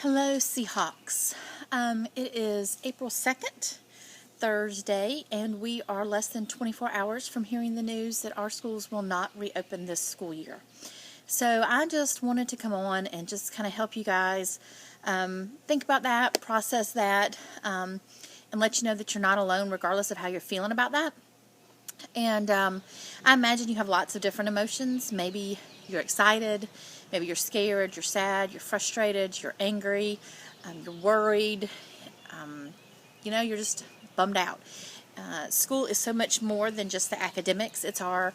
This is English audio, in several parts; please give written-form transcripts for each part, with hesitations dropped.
Hello, Seahawks. It is April 2nd, Thursday, and we are less than 24 hours from hearing the news that our schools will not reopen this school year. So I just wanted to come on and just kind of help you guys think about that, process that, and let you know that you're not alone regardless of how you're feeling about that. And I imagine you have lots of different emotions. Maybe you're excited, maybe you're scared, you're sad, you're frustrated, you're angry, you're worried, you're just bummed out. School is so much more than just the academics. It's our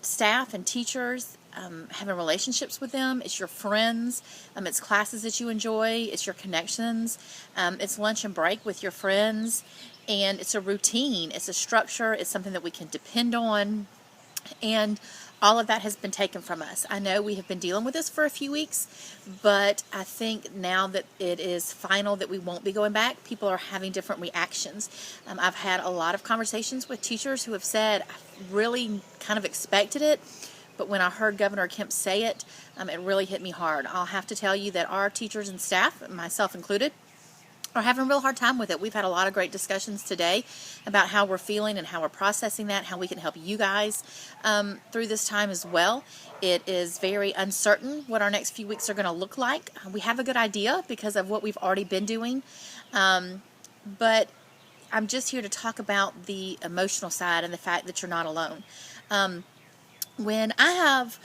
staff and teachers, having relationships with them. It's your friends. It's classes that you enjoy. It's your connections. It's lunch and break with your friends. And it's a routine. It's a structure. It's something that we can depend on. And all of that has been taken from us. I know we have been dealing with this for a few weeks, but I think now that it is final that we won't be going back, people are having different reactions. I've had a lot of conversations with teachers who have said, I really kind of expected it, but when I heard Governor Kemp say it, it really hit me hard. I'll have to tell you that our teachers and staff, myself included, are having a real hard time with it. We've had a lot of great discussions today about how we're feeling and how we're processing that, how we can help you guys through this time as well. It is very uncertain what our next few weeks are going to look like. We have a good idea because of what we've already been doing, but I'm just here to talk about the emotional side and the fact that you're not alone. When I have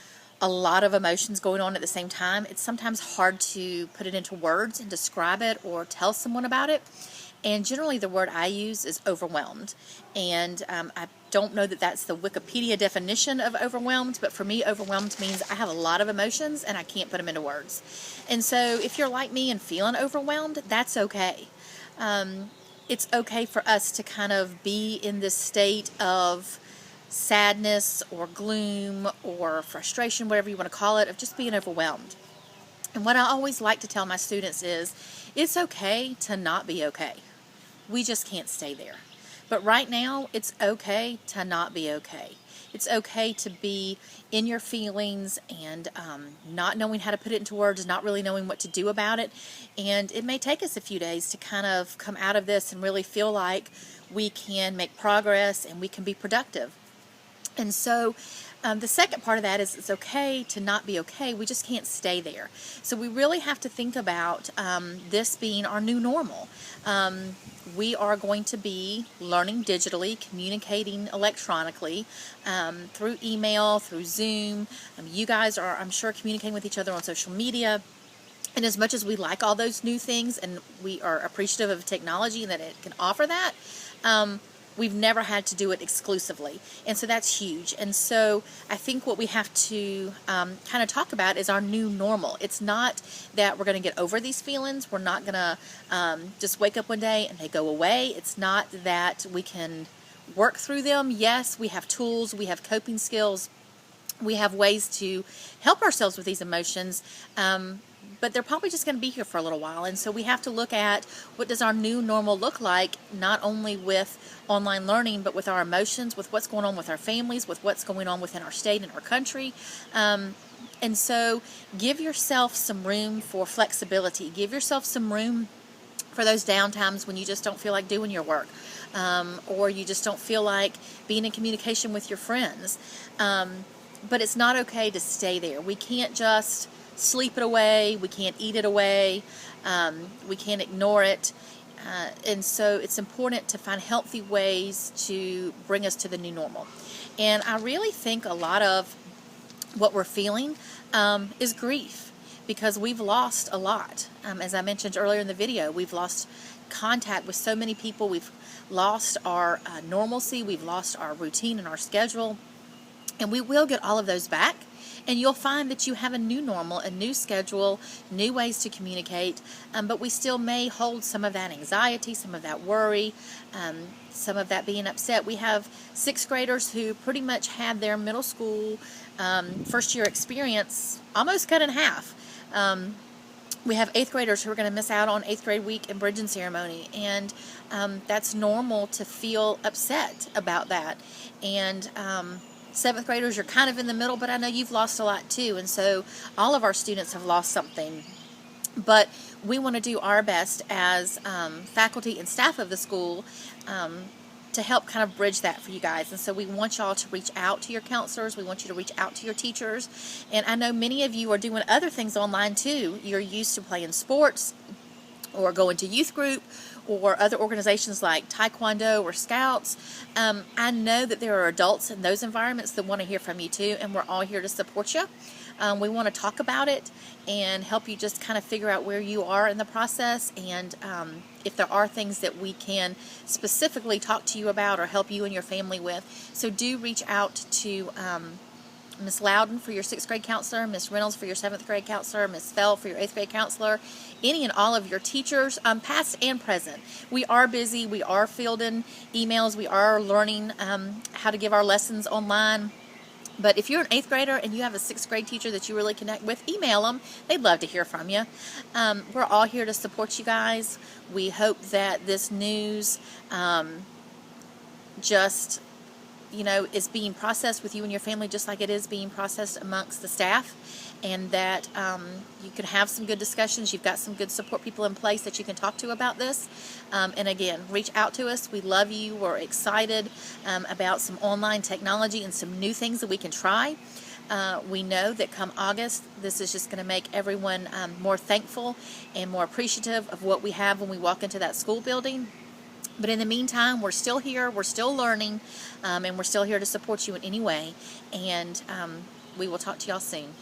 a lot of emotions going on at the same time, it's sometimes hard to put it into words and describe it or tell someone about it. And generally the word I use is overwhelmed. And I don't know that that's the Wikipedia definition of overwhelmed, but for me, overwhelmed means I have a lot of emotions and I can't put them into words. And so if you're like me and feeling overwhelmed, that's okay. It's okay for us to kind of be in this state of sadness or gloom or frustration, whatever you want to call it, of just being overwhelmed. And what I always like to tell my students is, it's okay to not be okay. We just can't stay there. But right now, it's okay to not be okay. It's okay to be in your feelings and not knowing how to put it into words, not really knowing what to do about it. And it may take us a few days to kind of come out of this and really feel like we can make progress and we can be productive. And so the second part of that is it's okay to not be okay. We just can't stay there. So we really have to think about this being our new normal. We are going to be learning digitally, communicating electronically, through email, through Zoom. You guys are, I'm sure, communicating with each other on social media. And as much as we like all those new things and we are appreciative of technology and that it can offer that, we've never had to do it exclusively, and so that's huge. And so I think what we have to kind of talk about is our new normal. It's not that we're going to get over these feelings. We're not going to just wake up one day and they go away. It's not that we can work through them. Yes, we have tools, we have coping skills, we have ways to help ourselves with these emotions, but they're probably just going to be here for a little while. And so we have to look at what does our new normal look like, not only with online learning, but with our emotions, with what's going on with our families, with what's going on within our state and our country. And so give yourself some room for flexibility. Give yourself some room for those downtimes when you just don't feel like doing your work, or you just don't feel like being in communication with your friends. But it's not okay to stay there. We can't just sleep it away. We can't eat it away. We can't ignore it. And so it's important to find healthy ways to bring us to the new normal. And I really think a lot of what we're feeling is grief, because we've lost a lot. As I mentioned earlier in the video, we've lost contact with so many people. We've lost our normalcy. We've lost our routine and our schedule. And we will get all of those back. And you'll find that you have a new normal, a new schedule, new ways to communicate, but we still may hold some of that anxiety, some of that worry, some of that being upset. We have 6th graders who pretty much had their middle school first year experience almost cut in half. We have 8th graders who are going to miss out on 8th grade week and bridging ceremony, and that's normal to feel upset about that. And 7th graders, you're kind of in the middle, but I know you've lost a lot too, and so all of our students have lost something. But we want to do our best as faculty and staff of the school to help kind of bridge that for you guys. And so we want y'all to reach out to your counselors. We want you to reach out to your teachers. And I know many of you are doing other things online too. You're used to playing sports or going to youth group or other organizations like Taekwondo or Scouts. I know that there are adults in those environments that want to hear from you too, and we're all here to support you. We want to talk about it and help you just kind of figure out where you are in the process, and if there are things that we can specifically talk to you about or help you and your family with. So do reach out to Miss Loudon for your 6th grade counselor, Miss Reynolds for your 7th grade counselor, Miss Fell for your 8th grade counselor, any and all of your teachers, past and present. We are busy. We are fielding emails. We are learning how to give our lessons online. But if you're an 8th grader and you have a 6th grade teacher that you really connect with, email them. They'd love to hear from you. We're all here to support you guys. We hope that this news just is being processed with you and your family just like it is being processed amongst the staff, and that you can have some good discussions. You've got some good support people in place that you can talk to about this. And again, reach out to us. We love you. We're excited about some online technology and some new things that we can try. We know that come August, this is just going to make everyone more thankful and more appreciative of what we have when we walk into that school building. But in the meantime, we're still here, we're still learning, and we're still here to support you in any way. And we will talk to y'all soon.